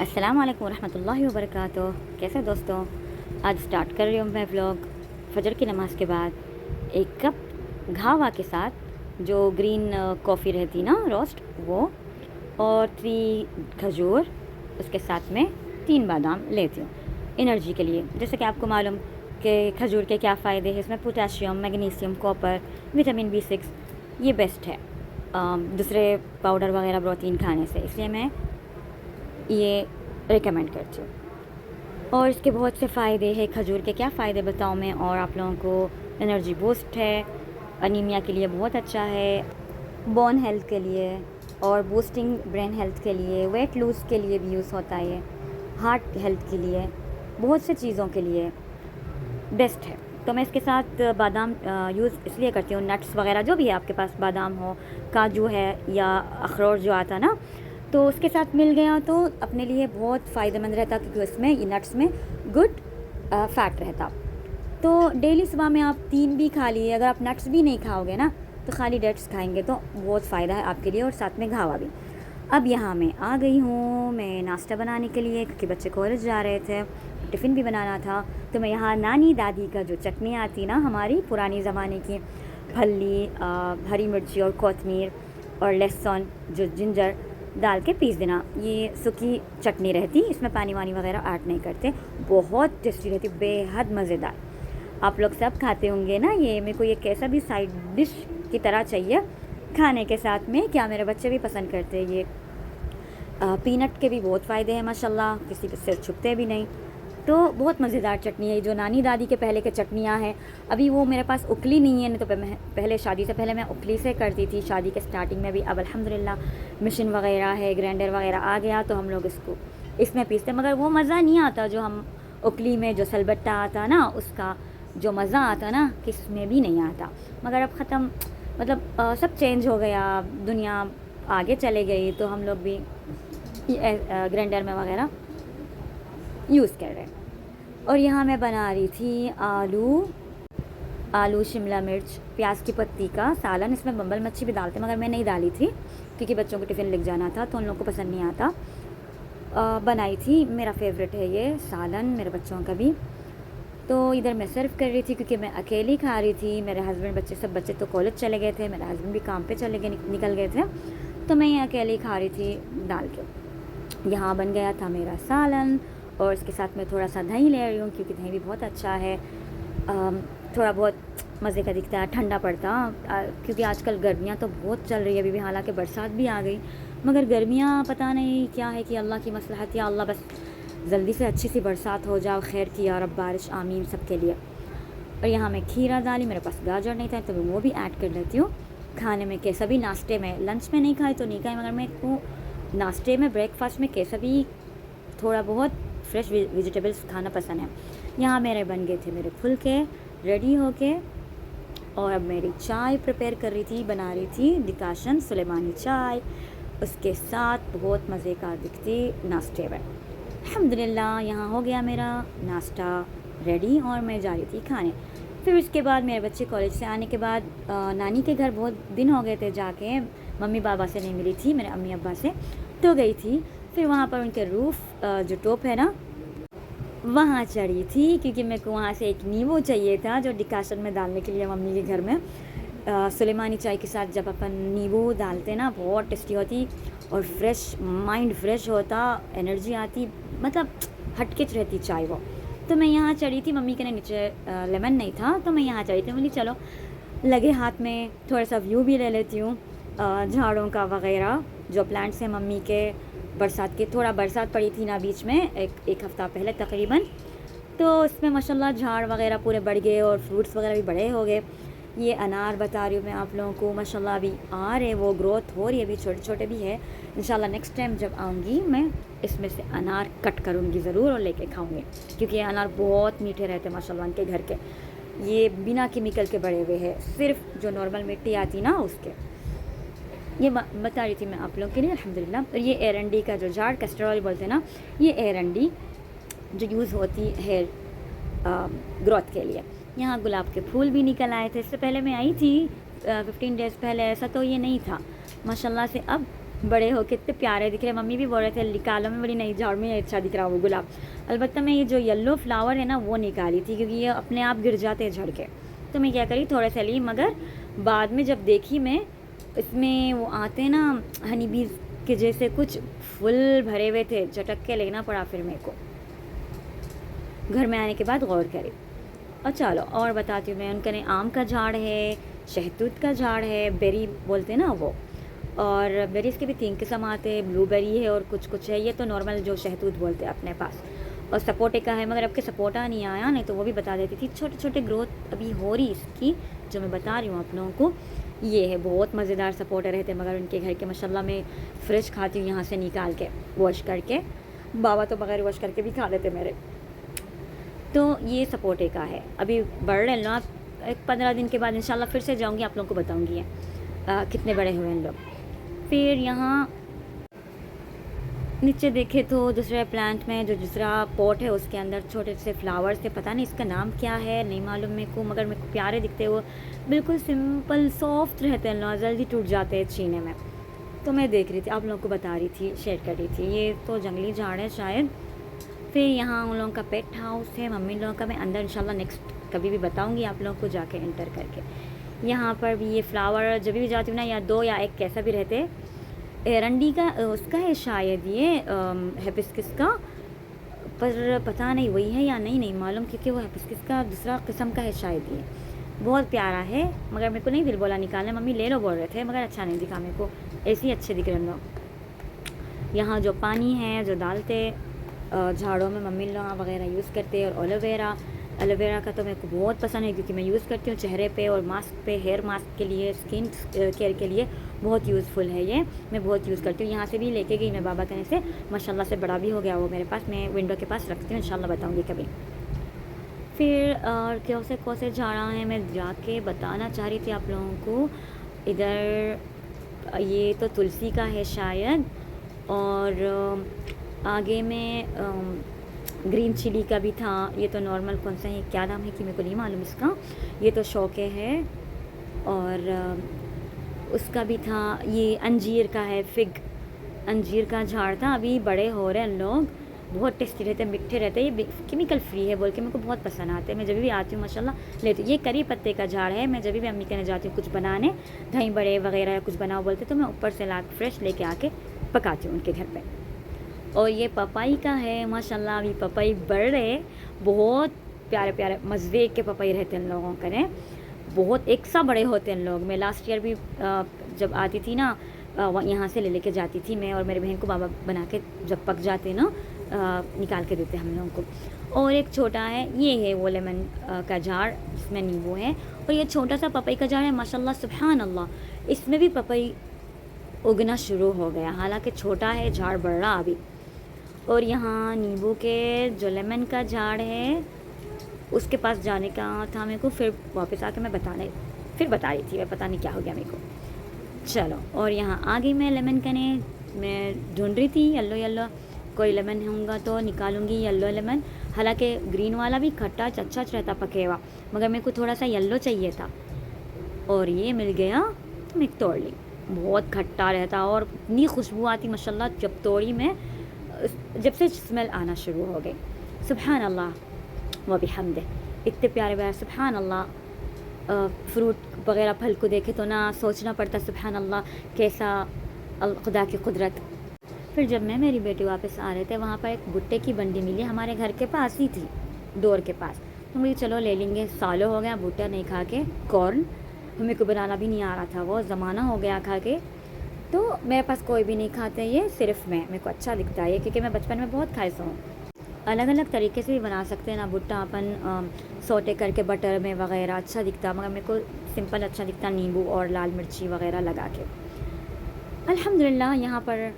अस्सलाम वालेकुम रहमतुल्लाहि व बरकातुहू। कैसे दोस्तों, आज स्टार्ट कर रही हूँ मैं व्लॉग फजर की नमाज़ के बाद एक कप घावा के साथ, जो ग्रीन कॉफ़ी रहती ना रोस्ट, वो और 3 खजूर, उसके साथ में 3 बादाम लेती हूँ एनर्जी के लिए। जैसे कि आपको मालूम कि खजूर के क्या फ़ायदे हैं, इसमें potassium, magnesium, copper, vitamin B6, ये बेस्ट है दूसरे पाउडर वगैरह प्रोटीन खाने से, इसलिए मैं ये रिकमेंड करती हूँ। और इसके बहुत से फ़ायदे हैं। खजूर के क्या फ़ायदे बताऊँ मैं, और आप लोगों को एनर्जी बूस्ट है, अनीमिया के लिए बहुत अच्छा है, बोन हेल्थ के लिए और बूस्टिंग ब्रेन हेल्थ के लिए, वेट लूज़ के लिए भी यूज़ होता है, हार्ट हेल्थ के लिए, बहुत से चीज़ों के लिए बेस्ट है। तो मैं इसके साथ बादाम यूज़ इसलिए करती हूँ, नट्स वगैरह जो भी है आपके पास, बादाम हो, काजू है या अखरोट जो आता ना, तो उसके साथ मिल गया तो अपने लिए बहुत फ़ायदेमंद रहता, क्योंकि उसमें ये नट्स में गुड फैट रहता। तो डेली सुबह में आप 3 भी खा लिए, अगर आप नट्स भी नहीं खाओगे ना तो खाली डेट्स खाएंगे तो बहुत फ़ायदा है आपके लिए, और साथ में घावा भी। अब यहाँ मैं आ गई हूँ मैं नाश्ता बनाने के लिए, क्योंकि बच्चे कॉलेज जा रहे थे, टिफ़िन भी बनाना था। तो मैं यहाँ नानी दादी का जो चटनी आती ना हमारी पुरानी ज़माने की, फल्ली, हरी मिर्ची और कोतमीर और लहसुन, जो जिंजर डाल के पीस देना, ये सूखी चटनी रहती, इसमें पानी वानी वगैरह ऐड नहीं करते, बहुत टेस्टी रहती, बेहद मज़ेदार। आप लोग सब खाते होंगे ना ये, मेरे को ये कैसा भी साइड डिश की तरह चाहिए खाने के साथ में। क्या मेरे बच्चे भी पसंद करते हैं ये। पीनट के भी बहुत फ़ायदे हैं माशाल्लाह, किसी के सिर छुपते भी नहीं। तो बहुत मज़ेदार चटनी है, जो नानी दादी के पहले के चटनियाँ हैं। अभी वो मेरे पास उखली नहीं है, नहीं तो पहले शादी से पहले मैं उखली से करती थी, शादी के स्टार्टिंग में भी। अब अल्हम्दुलिल्लाह मशीन वगैरह है, ग्राइंडर वगैरह आ गया, तो हम लोग इसको इसमें पीसते, मगर वो मज़ा नहीं आता जो हम उखली में, जो सलबट्टा आता ना, उसका जो मज़ा आता ना, किस में भी नहीं आता। मगर अब ख़त्म, मतलब सब चेंज हो गया, दुनिया आगे चले गई, तो हम लोग भी ग्राइंडर में वगैरह यूज़ कर रहे हैं। और यहाँ मैं बना रही थी आलू शिमला मिर्च प्याज की पत्ती का सालन। इसमें बम्बल मच्छी भी डालते, मगर मैं नहीं डाली थी क्योंकि बच्चों को टिफ़िन लेके जाना था, तो उन लोगों को पसंद नहीं आता। बनाई थी, मेरा फेवरेट है ये सालन, मेरे बच्चों का भी। तो इधर मैं सर्व कर रही थी, क्योंकि मैं अकेली खा रही थी, मेरे हस्बैंड सब बच्चे तो कॉलेज चले गए थे, मेरे हस्बैंड भी काम पे चले गए, निकल गए थे, तो मैं ये अकेली खा रही थी डाल के। यहाँ बन गया था मेरा सालन, और इसके साथ मैं थोड़ा सा दही ले रही हूँ, क्योंकि दही भी बहुत अच्छा है, थोड़ा बहुत मज़े का दिखता है, ठंडा पड़ता, क्योंकि आजकल गर्मियाँ तो बहुत चल रही है अभी भी, हालांकि बरसात भी आ गई, मगर गर्मियाँ पता नहीं क्या है कि अल्लाह की मसलहत, या अल्लाह बस जल्दी से अच्छी सी बरसात हो जाओ, खैर की या रब बारिश, आमीन सबके लिए। और यहाँ मैं खीरा डाली, मेरे पास गाजर नहीं था तो मैं वो भी ऐड कर लेती हूँ खाने में। कैसा भी नाश्ते में, लंच में नहीं खाए तो नहीं खाए, मगर मैं को नाश्ते में, ब्रेकफास्ट में कैसा भी थोड़ा बहुत फ्रेश वेजिटेबल्स खाना पसंद है। यहाँ मेरे बन गए थे मेरे फुलके रेडी हो के, और अब मेरी चाय प्रिपेयर कर रही थी, बना रही थी डिकाशन सुलेमानी चाय, उसके साथ बहुत मज़े का दिखती नाश्ते में। अल्हम्दुलिल्लाह यहाँ हो गया मेरा नाश्ता रेडी, और मैं जा रही थी खाने। फिर उसके बाद मेरे बच्चे कॉलेज से आने के बाद नानी के घर बहुत दिन हो गए थे जाके, मम्मी पापा से नहीं मिली थी, मेरे अम्मी अब्बा से, तो गई थी। फिर वहाँ पर उनके रूफ़ जो टॉप है ना, वहाँ चढ़ी थी, क्योंकि मेरे को वहाँ से एक नींबू चाहिए था जो डिकाशन में डालने के लिए मम्मी के घर में। सुलेमानी चाय के साथ जब अपन नींबू डालते ना, बहुत टेस्टी होती, और फ्रेश माइंड फ्रेश होता, एनर्जी आती, मतलब हटकेच रहती चाय वो। तो मैं यहाँ चढ़ी थी, मम्मी के नीचे लेमन नहीं था, तो मैं यहाँ चढ़ी थी, बोली चलो लगे हाथ में थोड़ा सा व्यू भी ले लेती हूँ झाड़ों का वगैरह, जो प्लांट्स हैं मम्मी के, बरसात के, थोड़ा बरसात पड़ी थी ना बीच में, एक हफ़्ता पहले तकरीबन, तो इसमें माशाल्लाह झाड़ वगैरह पूरे बढ़ गए और फ्रूट्स वगैरह भी बड़े हो गए। ये अनार बता रही हूँ मैं आप लोगों को, माशाल्लाह अभी आ रहे, वो ग्रोथ हो रही है, अभी छोटे छोटे भी है। इंशाल्लाह नेक्स्ट टाइम जब आऊँगी मैं इसमें से अनार कट करूँगी ज़रूर और लेके खाऊँगी, क्योंकि ये अनार बहुत मीठे रहते हैं माशाल्लाह उनके घर के। ये बिना केमिकल के बड़े हुए हैं, सिर्फ जो नॉर्मल मिट्टी आती ना उसके। ये बता रही थी मैं आप लोगों के लिए अल्हम्दुलिल्लाह। और ये एरंडी का जो झाड़, कैस्टर ऑयल बोलते हैं ना, ये एरंडी जो यूज़ होती है ग्रोथ के लिए। यहाँ गुलाब के फूल भी निकल आए थे, इससे पहले मैं आई थी 15 डेज़ पहले, ऐसा तो ये नहीं था। माशाल्लाह से अब बड़े हो के इतने प्यारे दिख रहे। मम्मी भी बोल रहे थे निकालो, में बड़ी नई झाड़ में अच्छा दिख रहा वो गुलाब। अलबत्ता मैं ये जो येलो फ्लावर है ना वो निकाली थी, क्योंकि ये अपने आप गिर जाते हैं झड़ के, तो मैं क्या करी थोड़े से ली, मगर बाद में जब देखी मैं, इसमें वो आते हैं ना हनी बीज के जैसे कुछ फुल भरे हुए थे, झटक के लेना पड़ा फिर मेरे को। घर में आने के बाद गौर करी। और चलो और बताती हूँ मैं, उनका ने आम का झाड़ है, शहतूत का झाड़ है, बेरी बोलते हैं ना वो, और बेरीज के भी 3 किस्म आते हैं, ब्लूबेरी है और कुछ है, ये तो नॉर्मल जो शहतूत बोलते हैं अपने पास। और सपोटे का है, मगर अब के सपोटा नहीं आया, नहीं तो वो भी बता देती थी। छोटे छोटे ग्रोथ अभी हो रही इसकी, जो मैं बता रही हूँ आप लोगों को। ये है बहुत मज़ेदार सपोटे रहते, मगर उनके घर के माशाल्लाह मैं फ्रेश खाती हूँ यहाँ से निकाल के वॉश करके। बाबा तो बगैर वॉश करके भी खा लेते मेरे। तो ये सपोटे का है, अभी बढ़ रहे हैं लोग, एक 15 दिन के बाद इंशाल्लाह फिर से जाऊंगी, आप लोगों को बताऊंगी ये कितने बड़े हुए हैं लोग। फिर यहाँ नीचे देखे तो दूसरे प्लांट में जो दूसरा पॉट है उसके अंदर छोटे से फ्लावर्स थे, पता नहीं इसका नाम क्या है, नहीं मालूम मेरे को, मगर मेरे को प्यारे दिखते हैं वो, बिल्कुल सिंपल सॉफ्ट रहते हैं लोग, जल्दी टूट जाते हैं छीने में। तो मैं देख रही थी, आप लोगों को बता रही थी, शेयर कर रही थी। ये तो जंगली झाड़ है शायद। फिर यहाँ उन लोगों का पेट हाउस है, मम्मी लोगों का, मैं अंदर इंशाल्लाह नेक्स्ट कभी भी बताऊँगी आप लोगों को जाके एंटर करके। यहाँ पर भी ये फ्लावर जब भी जाती हूँ ना, या 2 या 1 कैसा भी रहते, एरंडी का उसका है शायद, ये हिबिस्कस का, पर पता नहीं वही है या नहीं मालूम, क्योंकि वो हिबिस्कस का दूसरा किस्म का है शायद। ये बहुत प्यारा है, मगर मेरे को नहीं दिल बोला निकालने, मम्मी ले लो बोल रहे थे, मगर अच्छा नहीं दिखा मेरे को, ऐसे ही अच्छे दिख रहे लोग। यहाँ जो पानी है जो डालते झाड़ों में मम्मी लोग वगैरह यूज़ करते हैं। और एलोवेरा का तो मेरे को बहुत पसंद है, क्योंकि मैं यूज़ करती हूँ चेहरे पे और मास्क पे, हेयर मास्क के लिए, स्किन केयर के लिए बहुत यूज़फुल है ये, मैं बहुत यूज़ करती हूँ। यहाँ से भी लेके गई मैं बाबा कहने से, माशाल्लाह से बड़ा भी हो गया वो मेरे पास, मैं विंडो के पास रखती हूँ, इंशाल्लाह बताऊँगी कभी। फिर और कौन से झाड़ा हैं मैं जाके बताना चाह रही थी आप लोगों को। इधर ये तो तुलसी का है शायद, और आगे में ग्रीन चिली का भी था। ये तो नॉर्मल कौन सा है, क्या नाम है कि मेरे को नहीं मालूम इसका। ये तो शौके है, और उसका भी था। ये अंजीर का है, फिग अंजीर का झाड़ था, अभी बड़े हो रहे हैं लोग, बहुत टेस्टी रहते हैं, मीठे रहते हैं, ये केमिकल फ्री है बोल के मेरे को बहुत पसंद आते हैं। मैं जब भी आती हूँ माशाल्लाह लेती हूँ। ये करी पत्ते का झाड़ है, मैं जब भी अम्मी कहने जाती हूँ कुछ बनाने, दही बड़े वगैरह कुछ बनाओ बोलते, तो मैं ऊपर से ला फ्रेश लेके आके पकाती हूँ उनके घर पे। और ये पपाई का है, माशाल्लाह अभी पपाई बढ़ रहे, बहुत प्यारे प्यारे मज़े के पपाई रहते हैं लोगों के ने, बहुत एक सा बड़े होते हैं लोग। मैं लास्ट ईयर भी जब आती थी ना, यहाँ से ले लेके जाती थी मैं और मेरे बहन को, बाबा बना के जब पक जाते ना निकाल के देते हम लोगों को। और एक छोटा है, ये है वो लेमन का झाड़ जिसमें नींबू है, और ये छोटा सा पपाई का झाड़ है, माशाल्लाह सुभान अल्लाह, इसमें भी पपाई उगना शुरू हो गया, हालांकि छोटा है झाड़, बढ़ रहा अभी। और यहाँ नींबू के जो लेमन का झाड़ है उसके पास जाने का था मेरे को, फिर वापस आके मैं फिर बता रही थी, पता नहीं क्या हो गया मेरे को। चलो, और यहाँ आगे मैं लेमन कने मैं ढूंढ रही थी, येलो कोई लेमन होगा तो निकालूंगी येलो लेमन। हालांकि ग्रीन वाला भी खट्टा अच्छा रहता पके हुआ, मगर मेरे को थोड़ा सा येलो चाहिए था, और ये मिल गया तो मैं तोड़ ली। बहुत खट्टा रहता और इतनी खुशबू आती माशाल्लाह, जब तोड़ी मैं, जब से स्मेल आना शुरू हो गई। सुभान अल्लाह व बिहम्दे, इतने प्यारे प्यारे, सुभान अल्लाह। फ्रूट वगैरह फल को देखे तो ना सोचना पड़ता सुभान अल्लाह कैसा खुदा की कुदरत। फिर जब मैं मेरी बेटी वापस आ रहे थे, वहाँ पर एक भुट्टे की बंडी मिली, हमारे घर के पास ही थी, डोर के पास। तो मुझे चलो ले लेंगे, सालों हो गया भुट्टा नहीं खा के, कॉर्न मेरे को बनाना भी नहीं आ रहा था, वो ज़माना हो गया खा के। तो मेरे पास कोई भी नहीं खाते, ये सिर्फ मैं, मेरे को अच्छा दिखता है क्योंकि मैं बचपन में बहुत खाई हूँ। अलग अलग तरीके से भी बना सकते हैं ना भुट्टा अपन, सोटे करके बटर में वगैरह, अच्छा दिखता, मगर मेरे को सिंपल अच्छा दिखता, नींबू और लाल मिर्ची वगैरह लगा के। अल्हम्दुलिल्लाह यहाँ पर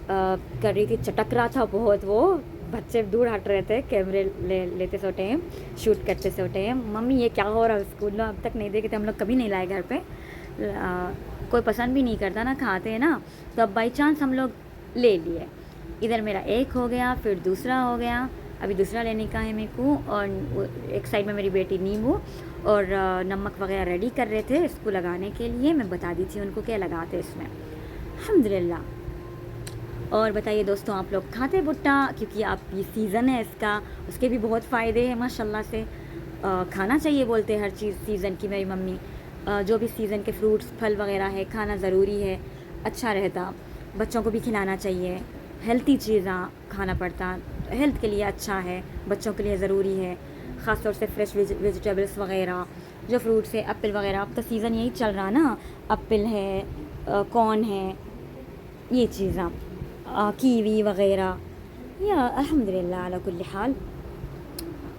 कर रही थी, चटक रहा था बहुत, वो बच्चे दूर हट रहे थे कैमरे लेते सोटे हैं, शूट करते सोटे हैं। मम्मी ये क्या हो रहा है, स्कूल में अब तक नहीं देखे थे हम लोग, कभी नहीं लाए घर पे, कोई पसंद भी नहीं करता ना, खाते हैं ना, तो अब बाई चांस हम लोग ले लिए। इधर मेरा एक हो गया, फिर दूसरा हो गया, अभी दूसरा लेने का है मेरे को। और एक साइड में मेरी बेटी नींबू और नमक वगैरह रेडी कर रहे थे इसको लगाने के लिए। मैं बता दी थी उनको क्या लगाते इसमें। अल्हम्दुलिल्लाह। और बताइए दोस्तों, आप लोग खाते भुट्टा? क्योंकि आप ये सीज़न है इसका, उसके भी बहुत फ़ायदे हैं माशाल्लाह से। खाना चाहिए बोलते हैं हर चीज़ सीज़न की, मेरी मम्मी। जो भी सीज़न के फ्रूट्स फल वगैरह है खाना ज़रूरी है, अच्छा रहता, बच्चों को भी खिलाना चाहिए, हेल्थी चीज़ें खाना पड़ता, हेल्थ के लिए अच्छा है, बच्चों के लिए ज़रूरी है, ख़ास तौर से फ्रेश वेजिटेबल्स वगैरह, जो फ्रूट्स है, एप्पल वगैरह। अब तो सीज़न यही चल रहा ना, एप्पल है, कॉर्न है, ये चीज़ें, कीवी वगैरह। या अल्हम्दुलिल्लाह अला कुल्ली हाल।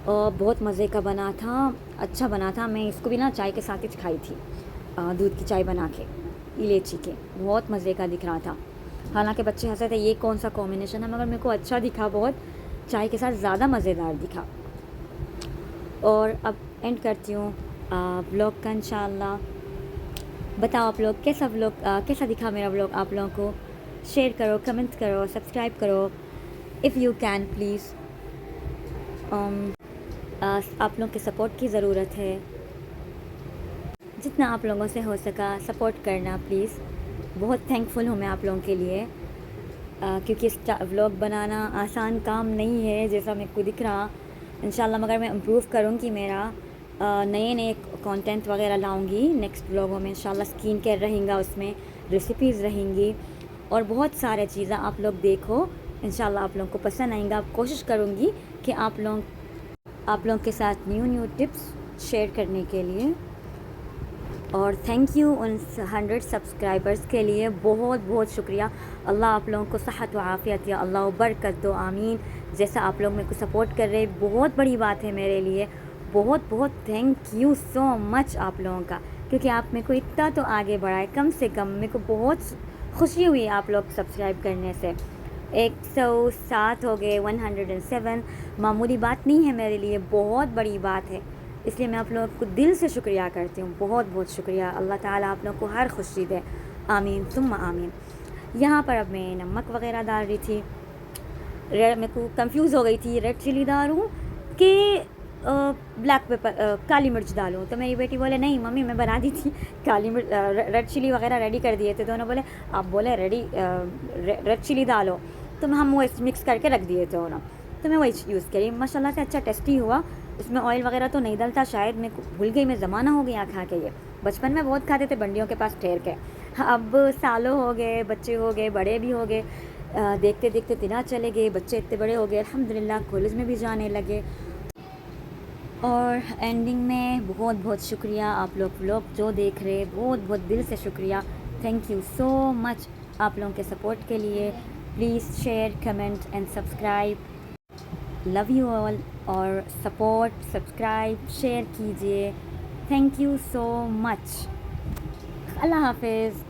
और बहुत मज़े का बना था, अच्छा बना था। मैं इसको भी ना चाय के साथ ही खाई थी, दूध की चाय बना के, इलायची के, बहुत मज़े का दिख रहा था। हालांकि बच्चे हंसे थे ये कौन सा कॉम्बिनेशन है, मगर मेरे को अच्छा दिखा बहुत, चाय के साथ ज़्यादा मज़ेदार दिखा। और अब एंड करती हूँ व्लॉग का इंशाअल्लाह। बताओ आप लोग कैसा व्लॉग, कैसा दिखा मेरा व्लॉग आप लोगों को? शेयर करो, कमेंट करो, सब्सक्राइब करो इफ़ यू कैन प्लीज़। आप लोग के सपोर्ट की ज़रूरत है, जितना आप लोगों से हो सका सपोर्ट करना प्लीज़। बहुत थैंकफुल हूँ मैं आप लोगों के लिए, क्योंकि व्लॉग बनाना आसान काम नहीं है जैसा मेरे को दिख रहा। इंशाल्लाह मगर मैं इम्प्रूव करूँगी, मेरा नए कंटेंट वगैरह लाऊंगी नेक्स्ट व्लॉगों में इंशाल्लाह। स्किन केयर रहेगा उसमें, रेसिपीज़ रहेंगी और बहुत सारे चीज़ें आप लोग देखो, इंशाल्लाह आप लोगों को पसंद आएगा। कोशिश करूँगी कि आप लोग के साथ न्यू टिप्स शेयर करने के लिए। और थैंक यू उन 100 सब्सक्राइबर्स के लिए, बहुत बहुत शुक्रिया। अल्लाह आप लोगों को सेहत व आफ़ियत या अल्लाह बरकत दो, आमीन। जैसा आप लोग मेरे को सपोर्ट कर रहे, बहुत बड़ी बात है मेरे लिए। बहुत बहुत थैंक यू सो मच आप लोगों का, क्योंकि आप मेरे को इतना तो आगे बढ़ाए। कम से कम मेरे को बहुत खुशी हुई आप लोग सब्सक्राइब करने से। 107 हो गए, 107 मामूली बात नहीं है मेरे लिए, बहुत बड़ी बात है। इसलिए मैं आप लोगों को दिल से शुक्रिया करती हूँ, बहुत बहुत शुक्रिया। अल्लाह ताला आप लोगों को हर खुशी दे, आमीन सुम्मा आमीन। यहाँ पर अब मैं नमक वगैरह डाल रही थी, मेरे को कंफ्यूज हो गई थी, रेड चिली डालूँ कि ब्लैक पेपर, काली मिर्च डालूँ। तो मेरी बेटी बोले नहीं मम्मी मैं बना दी थी काली मिर्च, रेड चिली वगैरह रेडी कर दिए थे। दोनों बोले आप बोले रेड चिली डालो, तो हम वो मिक्स करके रख दिए थे दोनों, तो मैं वही यूज़ करी। माशाल्लाह से अच्छा टेस्टी हुआ। उसमें ऑयल वगैरह तो नहीं डलता शायद, मैं भूल गई, मैं ज़माना हो गया खा के। ये बचपन में बहुत खाते थे बंडियों के पास ठहर के, अब सालों हो गए, बच्चे हो गए, बड़े भी हो गए, देखते देखते दिना चले गए, बच्चे इतने बड़े हो गए, अल्हम्दुलिल्लाह कॉलेज में भी जाने लगे। और एंडिंग में बहुत बहुत शुक्रिया आप लोग जो देख रहे, बहुत बहुत दिल से शुक्रिया, थैंक यू सो मच आप लोगों के सपोर्ट के लिए। Please share, comment and subscribe, love you all. और सपोर्ट, सब्सक्राइब, शेयर कीजिए, थैंक यू सो मच। अल्लाह हाफिज़।